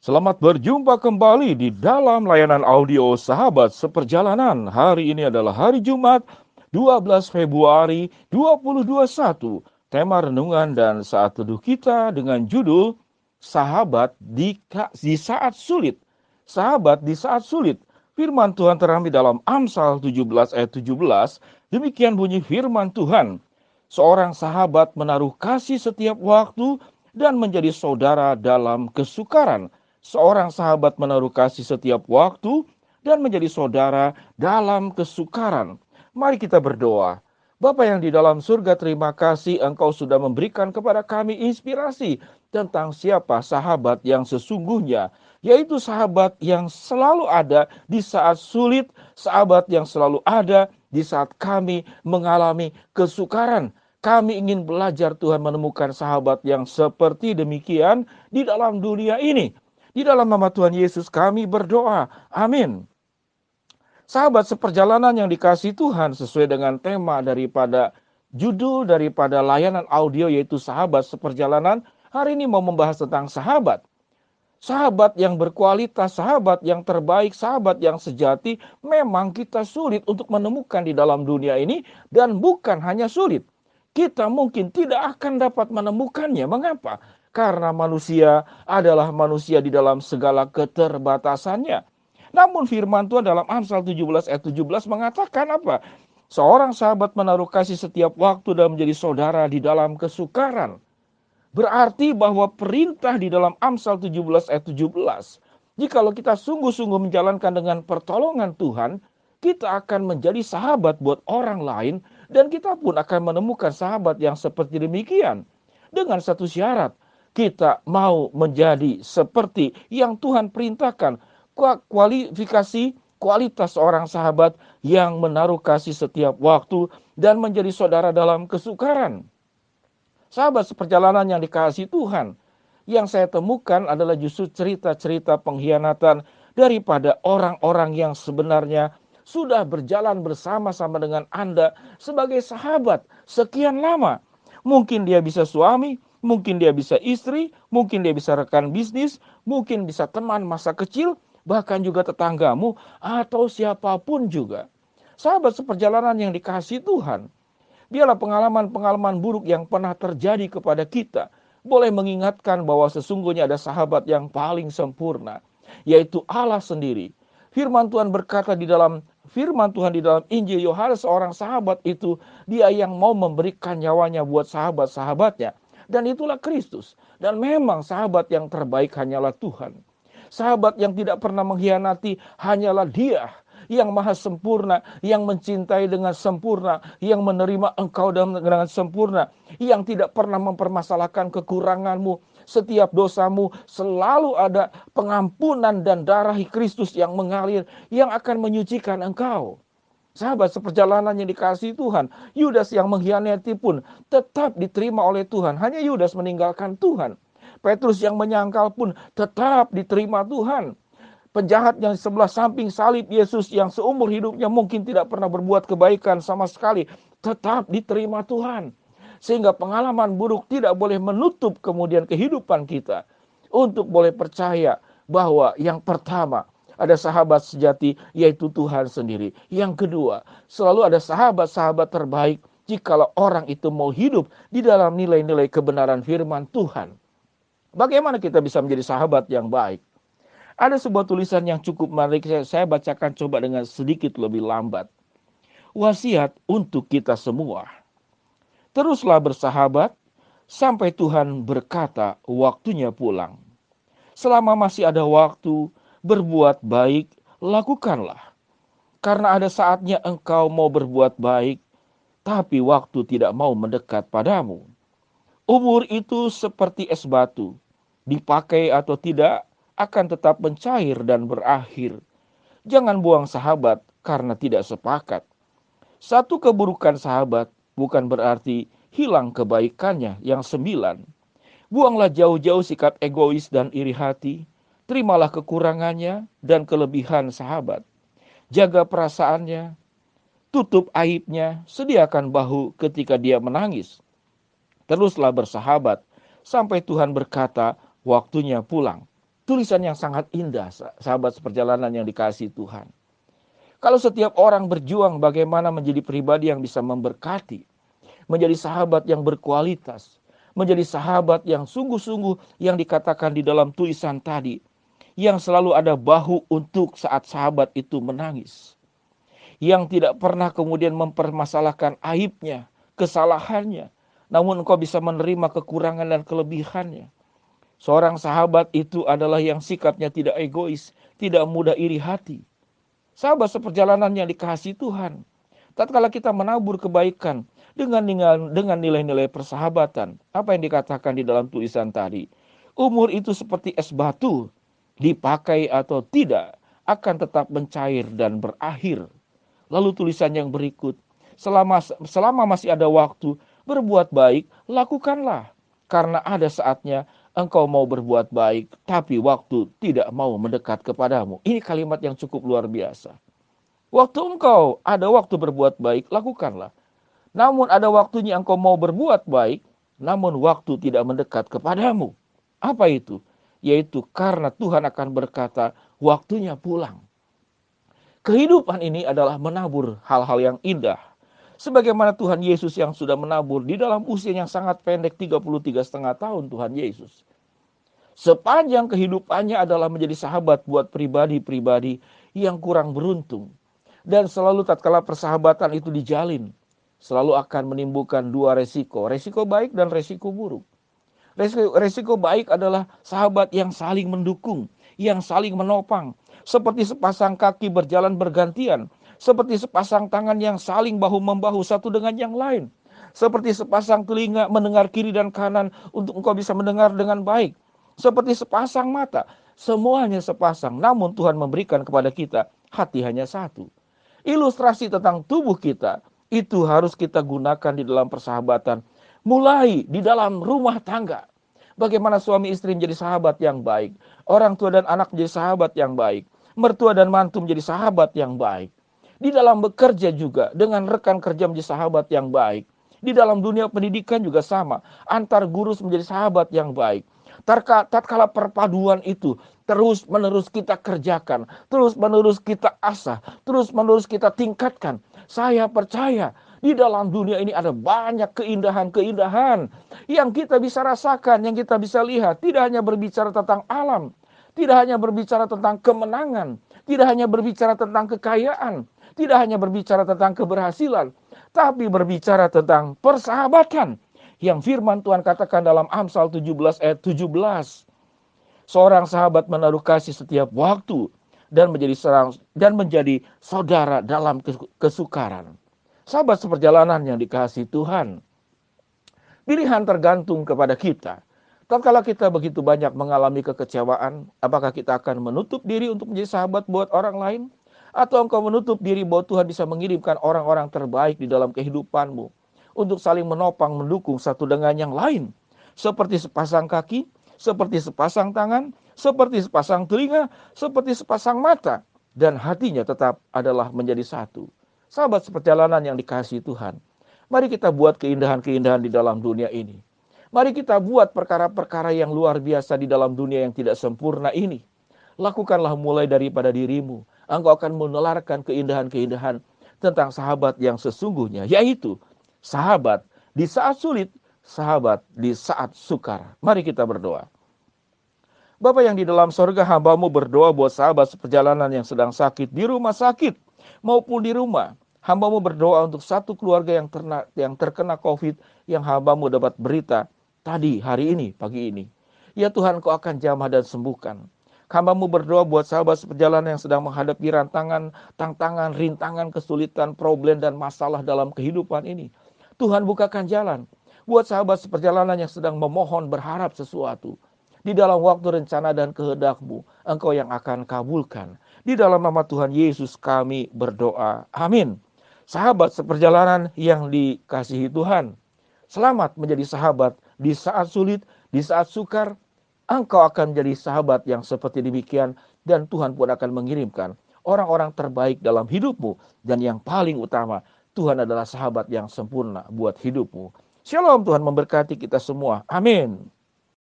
Selamat berjumpa kembali di dalam layanan audio Sahabat Seperjalanan. Hari ini adalah hari Jumat 12 Februari 2021. Tema renungan dan saat teduh kita dengan judul Sahabat di saat sulit. Sahabat di saat sulit. Firman Tuhan terambil dalam Amsal 17 ayat 17. Demikian bunyi firman Tuhan. Seorang sahabat menaruh kasih setiap waktu dan menjadi saudara dalam kesukaran. Seorang sahabat menaruh kasih setiap waktu dan menjadi saudara dalam kesukaran. Mari kita berdoa. Bapa yang di dalam surga, terima kasih Engkau sudah memberikan kepada kami inspirasi tentang siapa sahabat yang sesungguhnya, yaitu sahabat yang selalu ada di saat sulit, sahabat yang selalu ada di saat kami mengalami kesukaran. Kami ingin belajar Tuhan menemukan sahabat yang seperti demikian di dalam dunia ini. Di dalam nama Tuhan Yesus kami berdoa. Amin. Sahabat seperjalanan yang dikasihi Tuhan, sesuai dengan tema daripada judul daripada layanan audio yaitu Sahabat Seperjalanan, hari ini mau membahas tentang sahabat. Sahabat yang berkualitas, sahabat yang terbaik, sahabat yang sejati, memang kita sulit untuk menemukan di dalam dunia ini, dan bukan hanya sulit. Kita mungkin tidak akan dapat menemukannya. Mengapa? Karena manusia adalah manusia di dalam segala keterbatasannya. Namun firman Tuhan dalam Amsal 17 ayat 17 mengatakan apa? Seorang sahabat menaruh kasih setiap waktu dan menjadi saudara di dalam kesukaran. Berarti bahwa perintah di dalam Amsal 17 ayat 17, jikalau kita sungguh-sungguh menjalankan dengan pertolongan Tuhan, kita akan menjadi sahabat buat orang lain, dan kita pun akan menemukan sahabat yang seperti demikian. Dengan satu syarat, kita mau menjadi seperti yang Tuhan perintahkan. Kualifikasi kualitas seorang sahabat yang menaruh kasih setiap waktu dan menjadi saudara dalam kesukaran. Sahabat seperjalanan yang dikasihi Tuhan, yang saya temukan adalah justru cerita-cerita pengkhianatan daripada orang-orang yang sebenarnya sudah berjalan bersama-sama dengan Anda sebagai sahabat sekian lama. Mungkin dia bisa suami, mungkin dia bisa istri, mungkin dia bisa rekan bisnis, mungkin bisa teman masa kecil, bahkan juga tetanggamu atau siapapun juga. Sahabat seperjalanan yang dikasihi Tuhan, biarlah pengalaman-pengalaman buruk yang pernah terjadi kepada kita boleh mengingatkan bahwa sesungguhnya ada sahabat yang paling sempurna, yaitu Allah sendiri. Firman Tuhan berkata di dalam Injil Yohanes, seorang sahabat itu dia yang mau memberikan nyawanya buat sahabat-sahabatnya, dan itulah Kristus. Dan memang sahabat yang terbaik hanyalah Tuhan. Sahabat yang tidak pernah mengkhianati hanyalah Dia yang maha sempurna, yang mencintai dengan sempurna, yang menerima engkau dengan sempurna, yang tidak pernah mempermasalahkan kekuranganmu. Setiap dosamu selalu ada pengampunan dan darah Kristus yang mengalir, yang akan menyucikan engkau. Sahabat seperjalanan yang dikasihi Tuhan, Yudas yang mengkhianati pun tetap diterima oleh Tuhan. Hanya Yudas meninggalkan Tuhan. Petrus yang menyangkal pun tetap diterima Tuhan. Penjahat yang di sebelah samping salib Yesus yang seumur hidupnya mungkin tidak pernah berbuat kebaikan sama sekali, tetap diterima Tuhan. Sehingga pengalaman buruk tidak boleh menutup kemudian kehidupan kita untuk boleh percaya bahwa yang pertama ada sahabat sejati, yaitu Tuhan sendiri. Yang kedua, selalu ada sahabat-sahabat terbaik jikalau orang itu mau hidup di dalam nilai-nilai kebenaran firman Tuhan. Bagaimana kita bisa menjadi sahabat yang baik? Ada sebuah tulisan yang cukup menarik, saya bacakan coba dengan sedikit lebih lambat. Wasiat untuk kita semua. Teruslah bersahabat sampai Tuhan berkata waktunya pulang. Selama masih ada waktu, berbuat baik, lakukanlah. Karena ada saatnya engkau mau berbuat baik, tapi waktu tidak mau mendekat padamu. Umur itu seperti es batu, dipakai atau tidak, akan tetap mencair dan berakhir. Jangan buang sahabat karena tidak sepakat. Satu keburukan sahabat bukan berarti hilang kebaikannya yang 9. Buanglah jauh-jauh sikap egois dan iri hati. Terimalah kekurangannya dan kelebihan sahabat. Jaga perasaannya, tutup aibnya, sediakan bahu ketika dia menangis. Teruslah bersahabat sampai Tuhan berkata waktunya pulang. tulisan yang sangat indah, sahabat seperjalanan yang dikasihi Tuhan. Kalau setiap orang berjuang bagaimana menjadi pribadi yang bisa memberkati, menjadi sahabat yang berkualitas, menjadi sahabat yang sungguh-sungguh yang dikatakan di dalam tulisan tadi, yang selalu ada bahu untuk saat sahabat itu menangis, yang tidak pernah kemudian mempermasalahkan aibnya, kesalahannya, namun engkau bisa menerima kekurangan dan kelebihannya. Seorang sahabat itu adalah yang sikapnya tidak egois, tidak mudah iri hati. Sahabat seperjalanan yang dikasihi Tuhan, tatkala kita menabur kebaikan dengan nilai-nilai persahabatan, apa yang dikatakan di dalam tulisan tadi, umur itu seperti es batu, dipakai atau tidak akan tetap mencair dan berakhir. Lalu tulisan yang berikut, selama masih ada waktu, berbuat baik, lakukanlah. Karena ada saatnya engkau mau berbuat baik, tapi waktu tidak mau mendekat kepadamu. Ini kalimat yang cukup luar biasa. Waktu engkau ada waktu berbuat baik, lakukanlah. Namun ada waktunya engkau mau berbuat baik, namun waktu tidak mendekat kepadamu. Apa itu? Yaitu karena Tuhan akan berkata, waktunya pulang. Kehidupan ini adalah menabur hal-hal yang indah. Sebagaimana Tuhan Yesus yang sudah menabur di dalam usia yang sangat pendek 33,5 tahun Tuhan Yesus. Sepanjang kehidupannya adalah menjadi sahabat buat pribadi-pribadi yang kurang beruntung. Dan selalu tatkala persahabatan itu dijalin, selalu akan menimbulkan dua resiko. Resiko baik dan resiko buruk. Resiko baik adalah sahabat yang saling mendukung, yang saling menopang. Seperti sepasang kaki berjalan bergantian. Seperti sepasang tangan yang saling bahu-membahu satu dengan yang lain. Seperti sepasang telinga mendengar kiri dan kanan untuk engkau bisa mendengar dengan baik. Seperti sepasang mata, semuanya sepasang. Namun Tuhan memberikan kepada kita hati hanya satu. Ilustrasi tentang tubuh kita itu harus kita gunakan di dalam persahabatan. Mulai di dalam rumah tangga. Bagaimana suami istri menjadi sahabat yang baik. Orang tua dan anak menjadi sahabat yang baik. Mertua dan mantu menjadi sahabat yang baik. Di dalam bekerja juga dengan rekan kerja menjadi sahabat yang baik. Di dalam dunia pendidikan juga sama. Antar guru menjadi sahabat yang baik. Tatkala perpaduan itu terus menerus kita kerjakan, terus menerus kita asah, terus menerus kita tingkatkan. Saya percaya di dalam dunia ini ada banyak keindahan-keindahan yang kita bisa rasakan, yang kita bisa lihat. Tidak hanya berbicara tentang alam, tidak hanya berbicara tentang kemenangan, tidak hanya berbicara tentang kekayaan, tidak hanya berbicara tentang keberhasilan, tapi berbicara tentang persahabatan. Yang firman Tuhan katakan dalam Amsal 17 ayat 17. Seorang sahabat menaruh kasih setiap waktu dan menjadi saudara dalam kesukaran. Sahabat seperjalanan yang dikasihi Tuhan. Pilihan tergantung kepada kita. Tatkala kita begitu banyak mengalami kekecewaan, apakah kita akan menutup diri untuk menjadi sahabat buat orang lain? Atau engkau menutup diri bahwa Tuhan bisa mengirimkan orang-orang terbaik di dalam kehidupanmu untuk saling menopang, mendukung satu dengan yang lain. Seperti sepasang kaki, seperti sepasang tangan, seperti sepasang telinga, seperti sepasang mata. Dan hatinya tetap adalah menjadi satu. Sahabat seperjalanan yang dikasihi Tuhan. Mari kita buat keindahan-keindahan di dalam dunia ini. Mari kita buat perkara-perkara yang luar biasa di dalam dunia yang tidak sempurna ini. Lakukanlah mulai daripada dirimu. Engkau akan menularkan keindahan-keindahan tentang sahabat yang sesungguhnya, yaitu sahabat di saat sulit, sahabat di saat sukar. Mari kita berdoa. Bapa yang di dalam sorga, hamba-Mu berdoa buat sahabat seperjalanan yang sedang sakit di rumah sakit maupun di rumah. Hamba-Mu berdoa untuk satu keluarga yang terkena COVID yang hamba-Mu dapat berita tadi, hari ini, pagi ini. Ya Tuhan, Kau akan jamah dan sembuhkan. Hamba-Mu berdoa buat sahabat seperjalanan yang sedang menghadapi tantangan, rintangan, kesulitan, problem, dan masalah dalam kehidupan ini. Tuhan, bukakan jalan buat sahabat seperjalanan yang sedang memohon berharap sesuatu. Di dalam waktu rencana dan kehendak-Mu, Engkau yang akan kabulkan. Di dalam nama Tuhan Yesus kami berdoa. Amin. Sahabat seperjalanan yang dikasihi Tuhan, selamat menjadi sahabat di saat sulit, di saat sukar. Engkau akan menjadi sahabat yang seperti demikian, dan Tuhan pun akan mengirimkan orang-orang terbaik dalam hidupmu. Dan yang paling utama, Tuhan adalah sahabat yang sempurna buat hidupmu. Shalom, Tuhan memberkati kita semua. Amin.